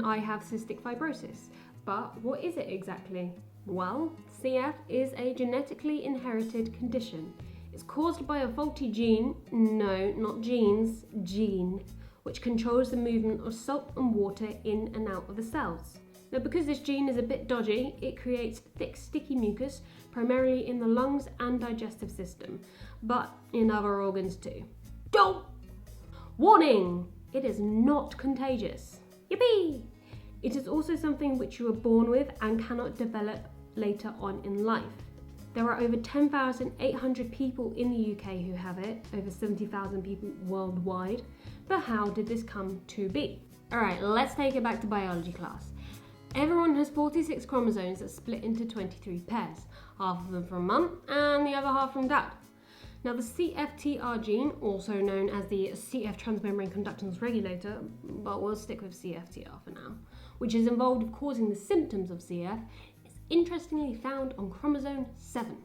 I have cystic fibrosis. But what is it exactly? Well, CF is a genetically inherited condition. It's caused by a faulty gene, no, not genes, gene, which controls the movement of salt and water in and out of the cells. Now, because this gene is a bit dodgy, it creates thick, sticky mucus, primarily in the lungs and digestive system, but in other organs too. Don't! Warning! It is not contagious. Yippee! It is also something which you are born with and cannot develop later on in life. There are over 10,800 people in the UK who have it, over 70,000 people worldwide. But how did this come to be? Alright, let's take it back to biology class. Everyone has 46 chromosomes that split into 23 pairs, half of them from mum and the other half from dad. Now the CFTR gene, also known as the CF transmembrane conductance regulator, but we'll stick with CFTR for now, which is involved with causing the symptoms of CF, is interestingly found on chromosome 7.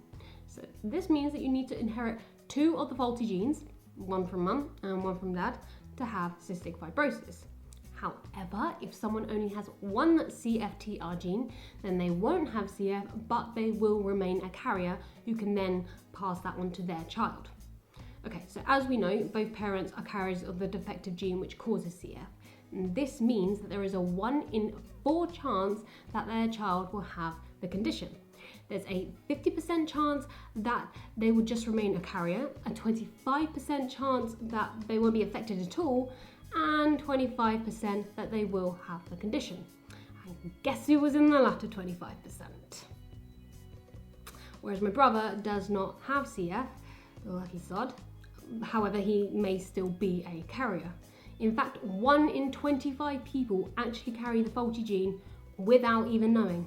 So this means that you need to inherit 2 of the faulty genes, one from mum and one from dad, to have cystic fibrosis. However, if someone only has one CFTR gene, then they won't have CF, but they will remain a carrier who can then pass that on to their child. Okay, so as we know, both parents are carriers of the defective gene which causes CF. And this means that there is a 1 in 4 chance that their child will have the condition. There's a 50% chance that they will just remain a carrier, a 25% chance that they won't be affected at all, and 25% that they will have the condition. And guess who was in the latter 25%? Whereas my brother does not have CF, lucky sod. However, he may still be a carrier. In fact, 1 in 25 people actually carry the faulty gene without even knowing.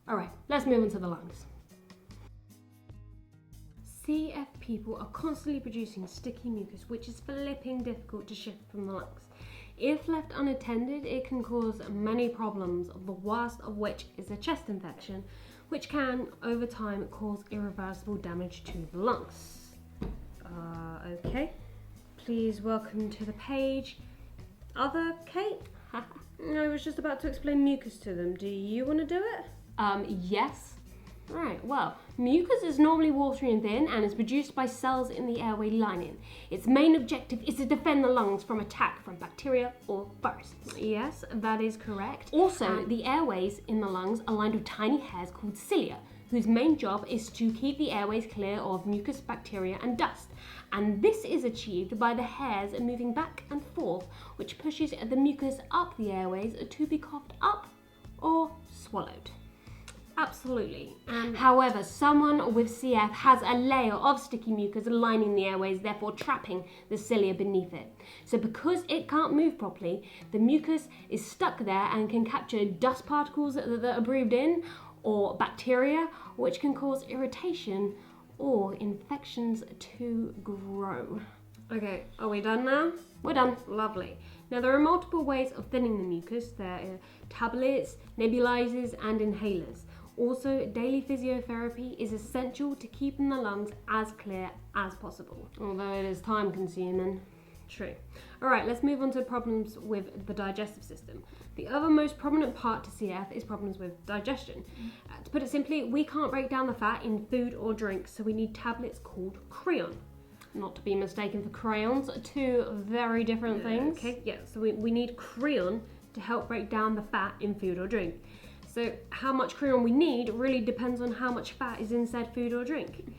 Alright, let's move on to the lungs. CF people are constantly producing sticky mucus, which is flipping difficult to shift from the lungs. If left unattended, it can cause many problems, the worst of which is a chest infection, which can, over time, cause irreversible damage to the lungs. Okay. Please welcome to the page. Other Kate? I was just about to explain mucus to them. Do you want to do it? Yes. Right, well, mucus is normally watery and thin and is produced by cells in the airway lining. Its main objective is to defend the lungs from attack from bacteria or viruses. Yes, that is correct. Also, the airways in the lungs are lined with tiny hairs called cilia, whose main job is to keep the airways clear of mucus, bacteria and dust. And this is achieved by the hairs moving back and forth, which pushes the mucus up the airways to be coughed up or swallowed. Absolutely. However, someone with CF has a layer of sticky mucus lining the airways, therefore trapping the cilia beneath it. So because it can't move properly, the mucus is stuck there and can capture dust particles that are breathed in, or bacteria, which can cause irritation or infections to grow. Okay, are we done now? We're done. Lovely. Now, there are multiple ways of thinning the mucus. There are tablets, nebulizers, and inhalers. Also, daily physiotherapy is essential to keeping the lungs as clear as possible, although it is time consuming. True. Alright, let's move on to problems with the digestive system. The other most prominent part to CF is problems with digestion. To put it simply, we can't break down the fat in food or drink, so we need tablets called Creon. Not to be mistaken for crayons, 2 very different things. Okay, yeah, so we need Creon to help break down the fat in food or drink. So how much Creon we need really depends on how much fat is in said food or drink.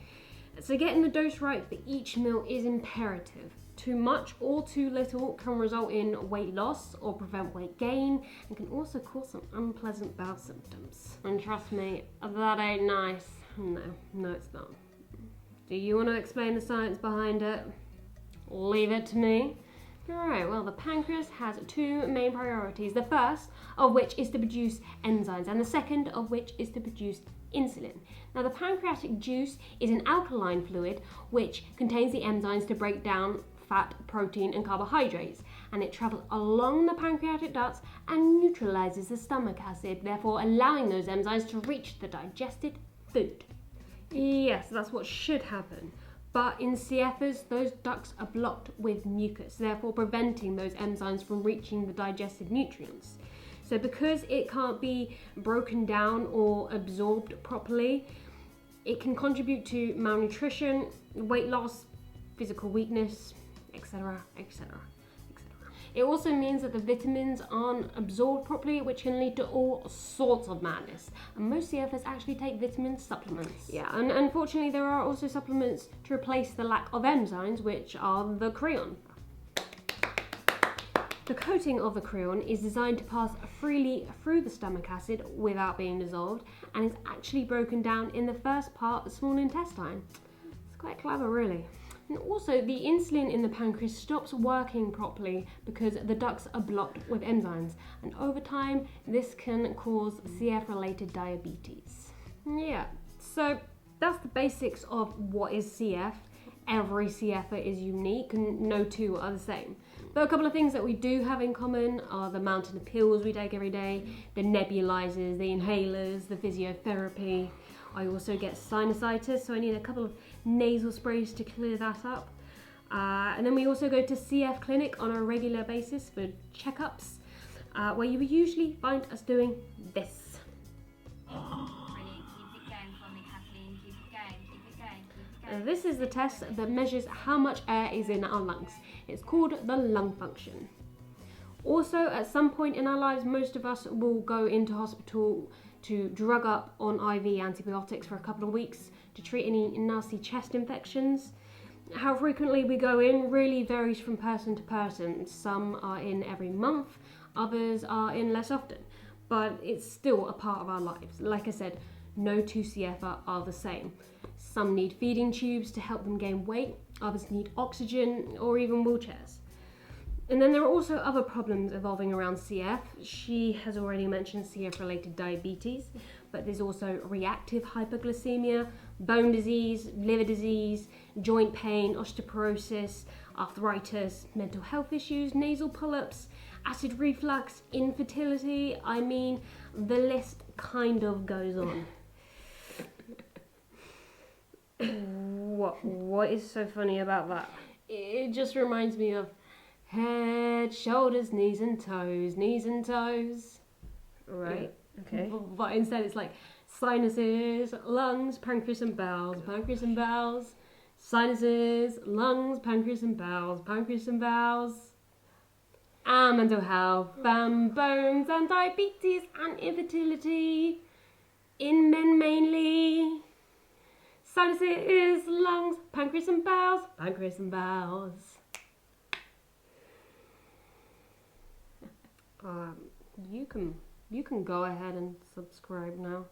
So getting the dose right for each meal is imperative. Too much or too little can result in weight loss or prevent weight gain, and can also cause some unpleasant bowel symptoms. And trust me, that ain't nice. No it's not. Do you want to explain the science behind it? Leave it to me. Alright, well, the pancreas has 2 main priorities. The first of which is to produce enzymes, and the second of which is to produce insulin. Now, the pancreatic juice is an alkaline fluid which contains the enzymes to break down fat, protein, and carbohydrates, and it travels along the pancreatic ducts and neutralizes the stomach acid, therefore allowing those enzymes to reach the digested food. Yes, that's what should happen. But in CFers, those ducts are blocked with mucus, therefore preventing those enzymes from reaching the digested nutrients. So because it can't be broken down or absorbed properly, it can contribute to malnutrition, weight loss, physical weakness, etc., etc., etc. It also means that the vitamins aren't absorbed properly, which can lead to all sorts of madness. And most CFers actually take vitamin supplements. Yeah, and unfortunately there are also supplements to replace the lack of enzymes, which are the Creon. The coating of the Creon is designed to pass freely through the stomach acid without being dissolved, and is actually broken down in the first part of the small intestine. It's quite clever, really. And also, the insulin in the pancreas stops working properly because the ducts are blocked with enzymes, and over time, this can cause CF-related diabetes. Yeah, so that's the basics of what is CF. Every CFer is unique, and no two are the same. But a couple of things that we do have in common are the mountain of pills we take every day, the nebulizers, the inhalers, the physiotherapy. I also get sinusitis, so I need a couple of nasal sprays to clear that up. And then we also go to CF Clinic on a regular basis for checkups, where you will usually find us doing this. This is the test that measures how much air is in our lungs. It's called the lung function. Also, at some point in our lives, most of us will go into hospital to drug up on IV antibiotics for a couple of weeks to treat any nasty chest infections. How frequently we go in really varies from person to person. Some are in every month, others are in less often, but it's still a part of our lives. Like I said, no two CFer are the same. Some need feeding tubes to help them gain weight, others need oxygen or even wheelchairs. And then there are also other problems evolving around CF. She has already mentioned CF-related diabetes, but there's also reactive hypoglycemia, bone disease, liver disease, joint pain, osteoporosis, arthritis, mental health issues, nasal polyps, acid reflux, infertility. I mean, the list kind of goes on. What is so funny about that? It just reminds me of head, shoulders, knees and toes, right? Yeah. Okay. But instead it's like sinuses, lungs, pancreas and bowels, sinuses, lungs, pancreas and bowels, and mental health, bones and diabetes and infertility, in men mainly. Sinuses, lungs, pancreas and bowels. You can go ahead and subscribe now.